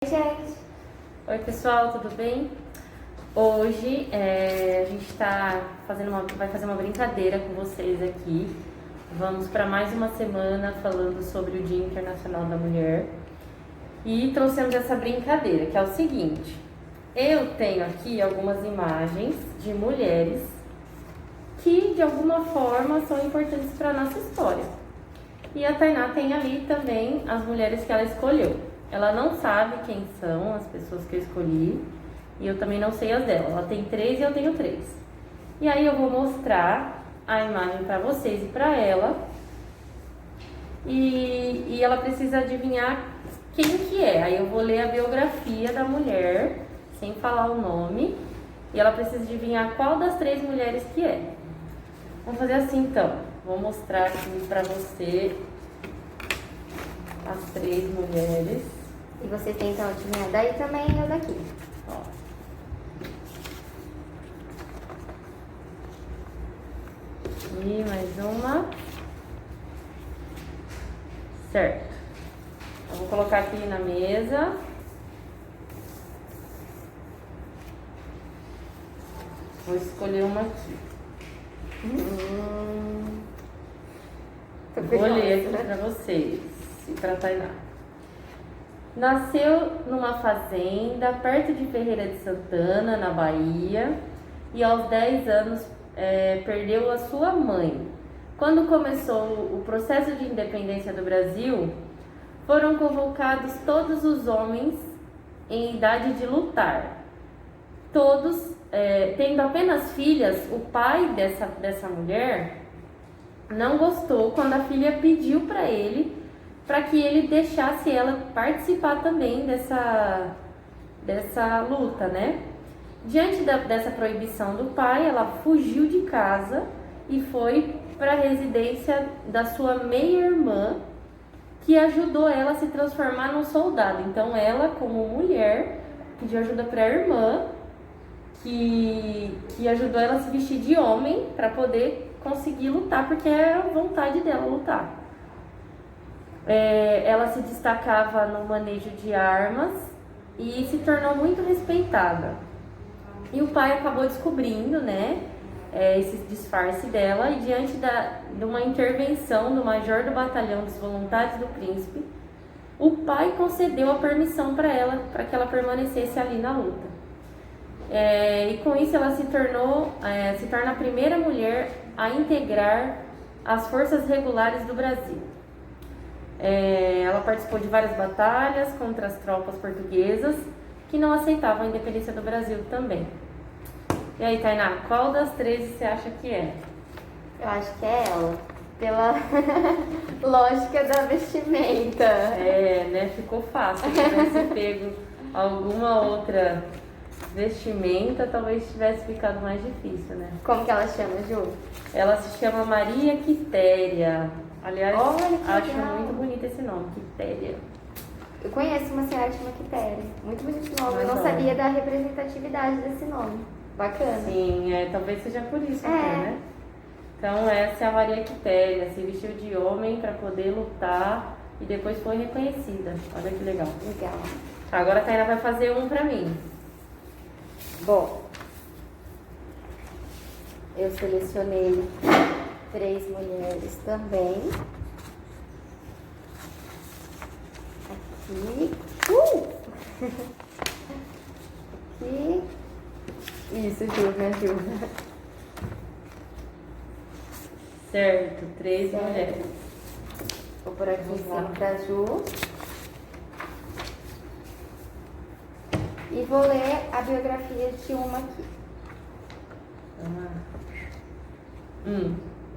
Gente, Oi pessoal, tudo bem? Hoje a gente vai fazer uma brincadeira com vocês aqui. Vamos para mais uma semana falando sobre o Dia Internacional da Mulher. E trouxemos essa brincadeira, que é o seguinte: eu tenho aqui algumas imagens de mulheres que de alguma forma são importantes para a nossa história. E a Tainá tem ali também as mulheres que ela escolheu. Ela não sabe quem são as pessoas que eu escolhi e eu também não sei as dela. Ela tem 3 e eu tenho 3. E aí eu vou mostrar a imagem para vocês e para ela. E ela precisa adivinhar quem que é. Aí eu vou ler a biografia da mulher, sem falar o nome. E ela precisa adivinhar qual das 3 mulheres que é. Vamos fazer assim então. Vou mostrar aqui para você as 3 mulheres. e vocês tentam adivinhar daí também eu daqui. Ó. E mais uma. Certo. Eu vou colocar aqui na mesa. Vou escolher uma aqui. Tô Vou ler curiosa, aqui pra vocês e pra Tainá. Nasceu numa fazenda perto de Feira de Santana, na Bahia, e aos 10 anos perdeu a sua mãe. Quando começou o processo de independência do Brasil, foram convocados todos os homens em idade de lutar. Todos, tendo apenas filhas, o pai dessa mulher não gostou quando a filha pediu para que ele deixasse ela participar também dessa luta, né? Diante dessa proibição do pai, ela fugiu de casa e foi para a residência da sua meia-irmã, que ajudou ela a se transformar num soldado. Então ela, como mulher, pediu ajuda para a irmã, que ajudou ela a se vestir de homem para poder conseguir lutar, porque era a vontade dela lutar. Ela se destacava no manejo de armas e se tornou muito respeitada. E o pai acabou descobrindo, né, esse disfarce dela, e diante de uma intervenção do major do batalhão dos voluntários do príncipe, o pai concedeu a permissão para ela, para que ela permanecesse ali na luta. E com isso ela se torna a primeira mulher a integrar as forças regulares do Brasil. Ela participou de várias batalhas contra as tropas portuguesas que não aceitavam a independência do Brasil também. E aí, Tainá, qual das 3 você acha que é? Eu acho que é ela, pela lógica da vestimenta. Né? Ficou fácil. Se tivesse pego alguma outra vestimenta, talvez tivesse ficado mais difícil, né? Como que ela chama, Ju? Ela se chama Maria Quitéria. Aliás, Olha que acho legal. muito bonito esse nome, Quitéria. Eu conheço uma senhora que chama Quitéria. Muito bonito o nome. Eu não Mas olha. sabia da representatividade desse nome. Bacana. Sim, talvez seja por isso, né? É. Então essa é a Maria Quitéria, se vestiu de homem para poder lutar e depois foi reconhecida. Olha que legal. Legal. Agora a Tainá vai fazer um para mim. Bom, eu selecionei 3 mulheres também. Aqui. Aqui. Isso, Ju, me ajuda. Certo, 3 Certo. mulheres. Vou por aqui em Vamos lá. cima pra Ju. E vou ler a biografia de uma aqui.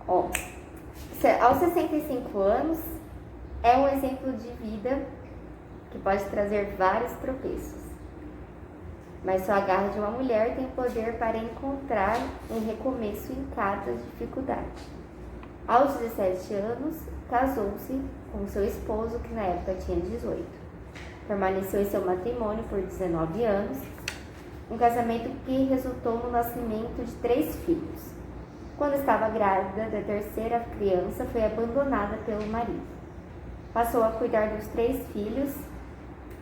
Ó, aos 65 anos, é um exemplo de vida que pode trazer vários tropeços. Mas só a garra de uma mulher tem poder para encontrar um recomeço em cada dificuldade. Aos 17 anos, casou-se com seu esposo, que na época tinha 18. Permaneceu em seu matrimônio por 19 anos, um casamento que resultou no nascimento de 3 filhos. Quando estava grávida da 3ª criança, foi abandonada pelo marido. Passou a cuidar dos 3 filhos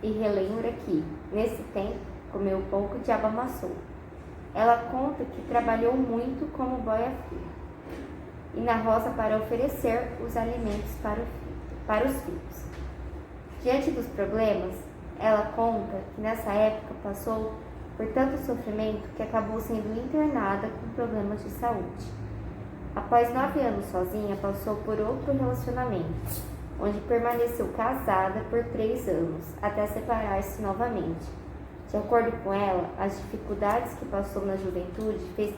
e relembra que, nesse tempo, comeu pouco e o diabo amassou. Ela conta que trabalhou muito como boia fria e na roça para oferecer os alimentos para os filhos. Diante dos problemas, ela conta que nessa época passou por tanto sofrimento que acabou sendo internada com problemas de saúde. Após 9 anos sozinha, passou por outro relacionamento, onde permaneceu casada por 3 anos, até separar-se novamente. De acordo com ela, as dificuldades que passou na juventude fez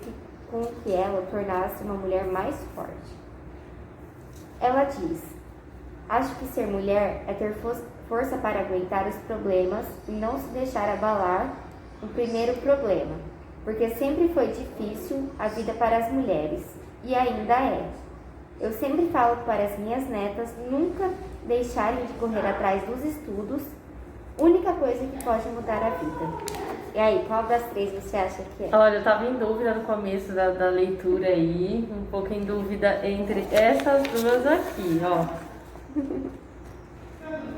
com que ela tornasse uma mulher mais forte. Ela diz: acho que ser mulher é ter força para aguentar os problemas e não se deixar abalar no primeiro problema, porque sempre foi difícil a vida para as mulheres, e ainda é. Eu sempre falo para as minhas netas nunca deixarem de correr atrás dos estudos, única coisa que pode mudar a vida. E aí, qual das 3 você acha que é? Olha, eu tava em dúvida no começo da leitura aí, um pouco em dúvida entre essas duas aqui, ó.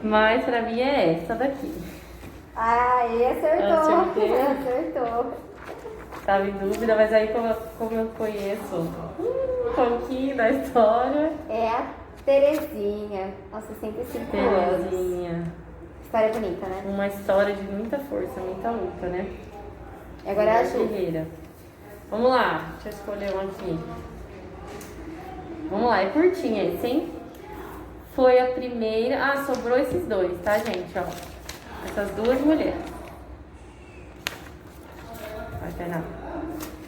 Mas pra mim é essa daqui. Acertou! Acertou! Tava em dúvida, mas aí como eu conheço um pouquinho da história... É a Terezinha, aos 65 anos. Terezinha. História bonita, né? Uma história de muita força, muita luta, né? E agora é a Ju. Guerreira. Vamos lá, deixa eu escolher um aqui. Vamos lá, é curtinha esse, hein? Foi a primeira... Ah, sobrou esses dois, tá, gente? Ó, essas duas mulheres. Vai, Fernanda.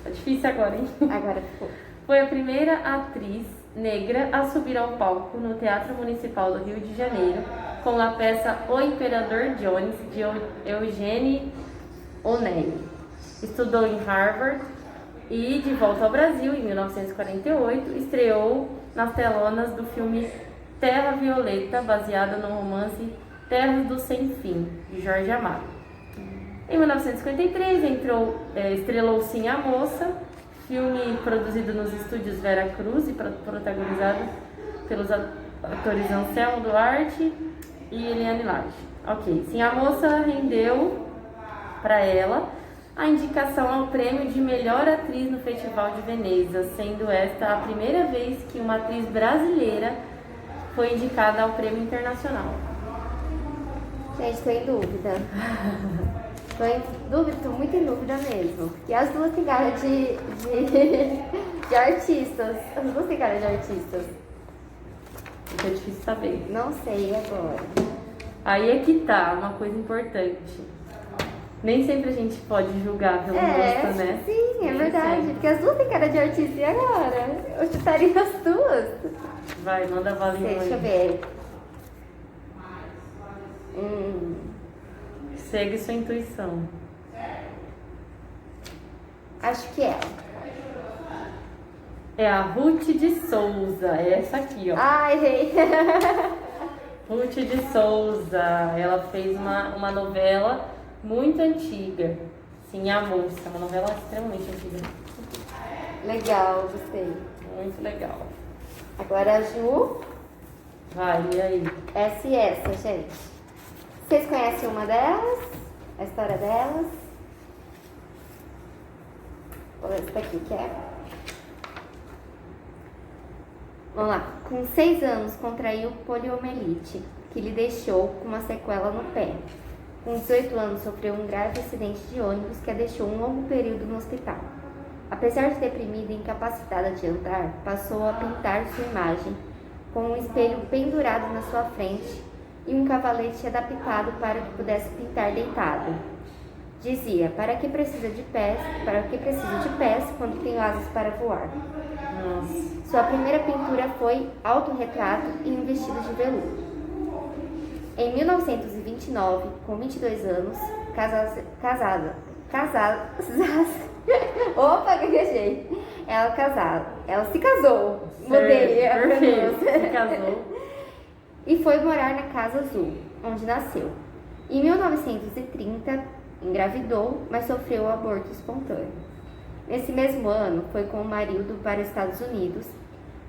Tá difícil agora, hein? Agora ficou. Foi a primeira atriz negra a subir ao palco no Teatro Municipal do Rio de Janeiro com a peça O Imperador Jones, de Eugênie O'Neill. Estudou em Harvard e, de volta ao Brasil, em 1948, estreou nas telonas do filme Terra Violeta, baseado no romance Terras do Sem Fim, de Jorge Amado. Em 1953, estrelou Sim a Moça, filme produzido nos estúdios Vera Cruz e protagonizado pelos atores Anselmo Duarte e Eliane Lage. Ok, Sim a Moça rendeu para ela a indicação ao prêmio de melhor atriz no Festival de Veneza, sendo esta a primeira vez que uma atriz brasileira foi indicada ao prêmio internacional. Gente, estou em dúvida. Estou muito em dúvida mesmo. Porque as duas têm cara de artistas. As duas têm cara de artistas. É difícil saber. Não sei agora. Aí é que tá, uma coisa importante. Nem sempre a gente pode julgar pelo gosto, né? Sim, é Nem verdade. sempre. Porque as duas têm cara de artista. E agora? Eu chutaria as duas. Vai, manda a balinha aí. Deixa eu ver. Segue sua intuição. Acho que é. É a Ruth de Souza, é essa aqui, ó. Ah, errei. Ruth de Souza, ela fez uma novela muito antiga. Sim, A Moça, uma novela extremamente antiga. Legal, gostei. Muito legal. Agora a Ju. Vai, e aí? Essa e essa, gente. Vocês conhecem uma delas? A história delas? Vou ver essa daqui, que é. Vamos lá. Com 6 anos, contraiu poliomielite, que lhe deixou com uma sequela no pé. Com 18 anos, sofreu um grave acidente de ônibus que a deixou um longo período no hospital. Apesar de deprimida e incapacitada de andar, passou a pintar sua imagem com um espelho pendurado na sua frente e um cavalete adaptado para que pudesse pintar deitado. Dizia: para que preciso de pés quando tenho asas para voar? Nossa. Sua primeira pintura foi autorretrato em um vestido de veludo. Em 1929, com 22 anos, Opa, gaguejei. Ela se casou. Mudei. Perfeito, se casou. E foi morar na Casa Azul, onde nasceu. Em 1930, engravidou, mas sofreu um aborto espontâneo. Nesse mesmo ano, foi com o marido para os Estados Unidos,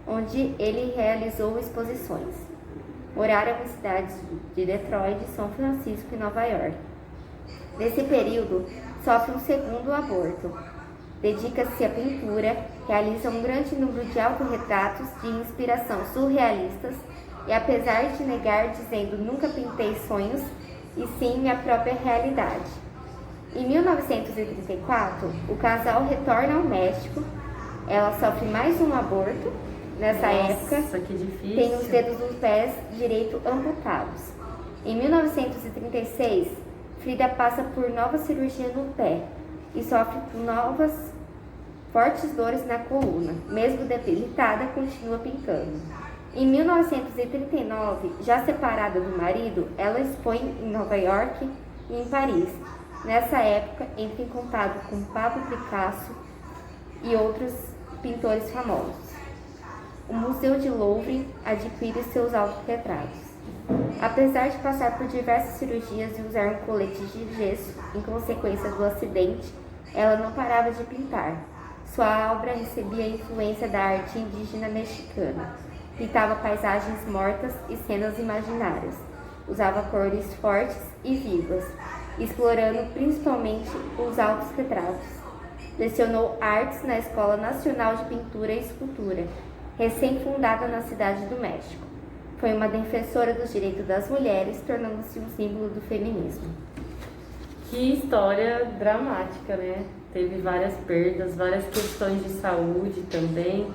onde ele realizou exposições. Moraram em cidades de Detroit, São Francisco e Nova York. Nesse período, sofre um segundo aborto. Dedica-se à pintura, realiza um grande número de autorretratos de inspiração surrealistas e, apesar de negar, dizendo nunca pintei sonhos, e sim minha própria realidade. Em 1934, o casal retorna ao México. Ela sofre mais um aborto. Nessa época, que difícil. Tem os dedos dos pés direito amputados. Em 1936, Frida passa por nova cirurgia no pé e sofre com novas fortes dores na coluna. Mesmo debilitada, continua pintando. Em 1939, já separada do marido, ela expõe em Nova York e em Paris. Nessa época, entra em contato com Pablo Picasso e outros pintores famosos. O Museu de Louvre adquire seus autorretratos. Apesar de passar por diversas cirurgias e usar um colete de gesso em consequência do acidente, ela não parava de pintar. Sua obra recebia a influência da arte indígena mexicana. Pintava paisagens mortas e cenas imaginárias. Usava cores fortes e vivas, explorando principalmente os autorretratos. Lecionou artes na Escola Nacional de Pintura e Escultura, recém-fundada na Cidade do México. Foi uma defensora dos direitos das mulheres, tornando-se um símbolo do feminismo. Que história dramática, né? Teve várias perdas, várias questões de saúde também,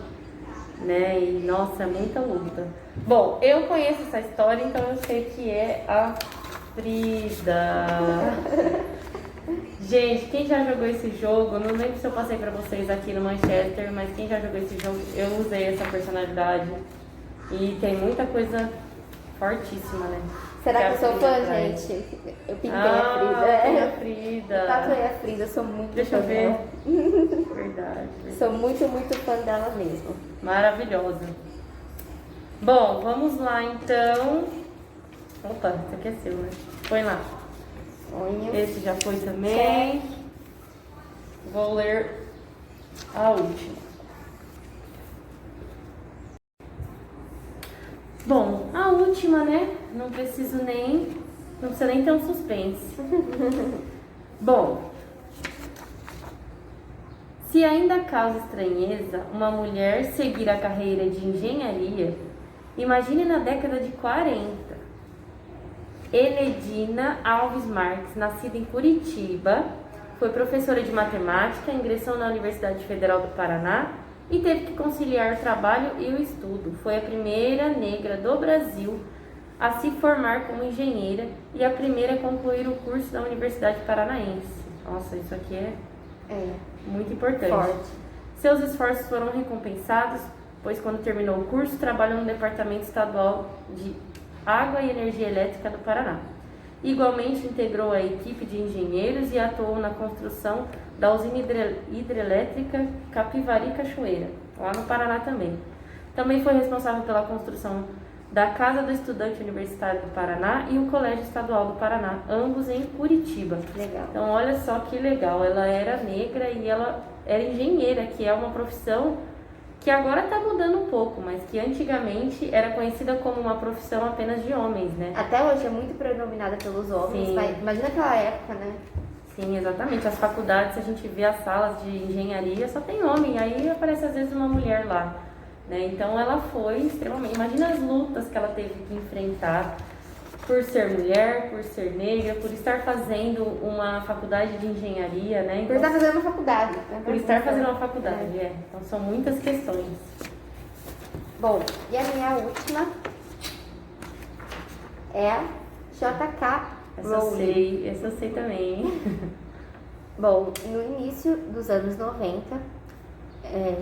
né? E, nossa, é muita luta. Bom, eu conheço essa história, então eu sei que é a Frida. Gente, quem já jogou esse jogo, não lembro se eu passei pra vocês aqui no Manchester, mas quem já jogou esse jogo, eu usei essa personalidade. E tem muita coisa fortíssima, né? Será que eu sou fã, gente? Eu pintei a Frida. A Frida. Eu tatuei a Frida, eu sou muito Deixa fã eu ver. dela. Verdade. Sou muito fã dela mesmo. Maravilhosa. Bom, vamos lá então. Opa, esse aqui é seu, né? Põe lá. Sonho. Esse já foi também. Vou ler a última. Bom, a última, né? Não precisa nem ter um suspense. Bom, se ainda causa estranheza uma mulher seguir a carreira de engenharia, imagine na década de 40. Enedina Alves Marques, nascida em Curitiba, foi professora de matemática, ingressou na Universidade Federal do Paraná e teve que conciliar o trabalho e o estudo. Foi a primeira negra do Brasil a se formar como engenheira e a primeira a concluir o curso da Universidade Paranaense. Nossa, isso aqui é muito importante. Forte. Seus esforços foram recompensados, pois quando terminou o curso, trabalhou no Departamento Estadual de Água e Energia Elétrica do Paraná. Igualmente integrou a equipe de engenheiros e atuou na construção da usina hidrelétrica Capivari Cachoeira, lá no Paraná também. Também foi responsável pela construção da Casa do Estudante Universitário do Paraná e o Colégio Estadual do Paraná, ambos em Curitiba. Legal. Então olha só que legal, ela era negra e ela era engenheira, que é uma profissão que agora está mudando um pouco, mas que antigamente era conhecida como uma profissão apenas de homens, né? Até hoje é muito predominada pelos homens, Sim. mas imagina aquela época, né? Sim, exatamente. As faculdades, a gente vê as salas de engenharia, só tem homem, aí aparece às vezes uma mulher lá, né? Então ela foi extremamente... Imagina as lutas que ela teve que enfrentar por ser mulher, por ser negra, por estar fazendo uma faculdade de engenharia, né? Então, Por estar fazendo uma faculdade. Né? por estar fazendo uma faculdade, Então são muitas questões. Bom, e a minha última é a J.K. Rowling. Essa eu sei também. Bom, no início dos anos 90,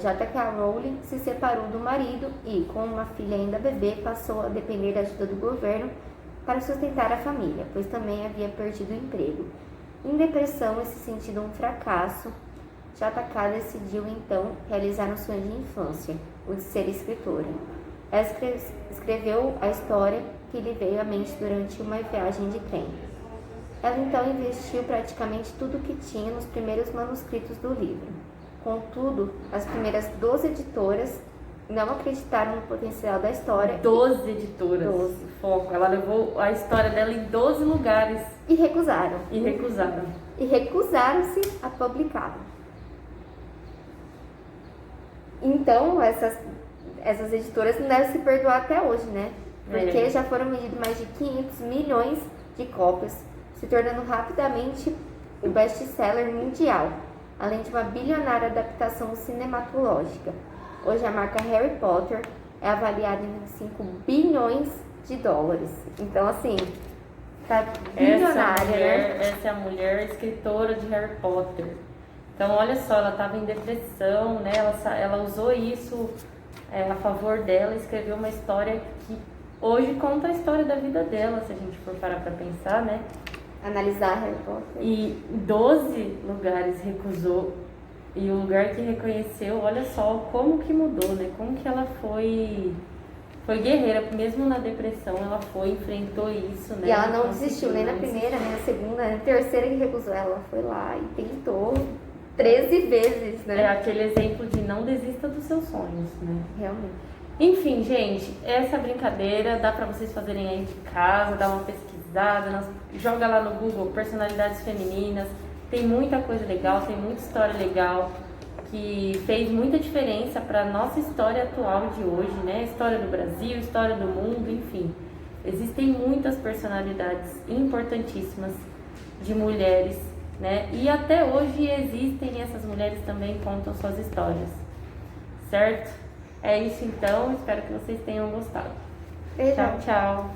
J.K. Rowling se separou do marido e, com uma filha ainda bebê, passou a depender da ajuda do governo para sustentar a família, pois também havia perdido o emprego. Em depressão e se sentindo um fracasso, J.K. decidiu então realizar um sonho de infância, o de ser escritora. Ela escreveu a história que lhe veio à mente durante uma viagem de trem. Ela então investiu praticamente tudo o que tinha nos primeiros manuscritos do livro. Contudo, as primeiras 12 editoras não acreditaram no potencial da história 12 editoras. 12. Foco. Ela levou a história dela em 12 lugares e recusaram. e recusaram. E recusaram-se a publicá-la. Então, essas editoras não devem se perdoar até hoje, né? Porque já foram vendidos mais de 500 milhões de cópias, se tornando rapidamente o best-seller mundial, além de uma bilionária adaptação cinematológica. Hoje a marca Harry Potter é avaliada em 25 bilhões de dólares. Então, assim, tá bilionária, né? Essa é a mulher escritora de Harry Potter. Então, olha só, ela estava em depressão, né? Ela usou isso a favor dela, escreveu uma história que hoje conta a história da vida dela, se a gente for parar para pensar, né? Analisar Harry Potter. E 12 lugares recusou, e o lugar que reconheceu, olha só como que mudou, né? Como que ela foi guerreira, mesmo na depressão, ela enfrentou isso, né? E ela não desistiu nem na primeira, nem na segunda, nem na terceira que recusou. Ela foi lá e tentou 13 vezes, né? É aquele exemplo de não desista dos seus sonhos, né? Realmente. Enfim, gente, essa brincadeira dá pra vocês fazerem aí de casa, dá uma pesquisada, joga lá no Google personalidades femininas, tem muita coisa legal, tem muita história legal que fez muita diferença para nossa história atual de hoje, né? História do Brasil, história do mundo, enfim. Existem muitas personalidades importantíssimas de mulheres, né? E até hoje existem, e essas mulheres também contam suas histórias, certo? É isso então, espero que vocês tenham gostado. Beijo. Tchau, tchau.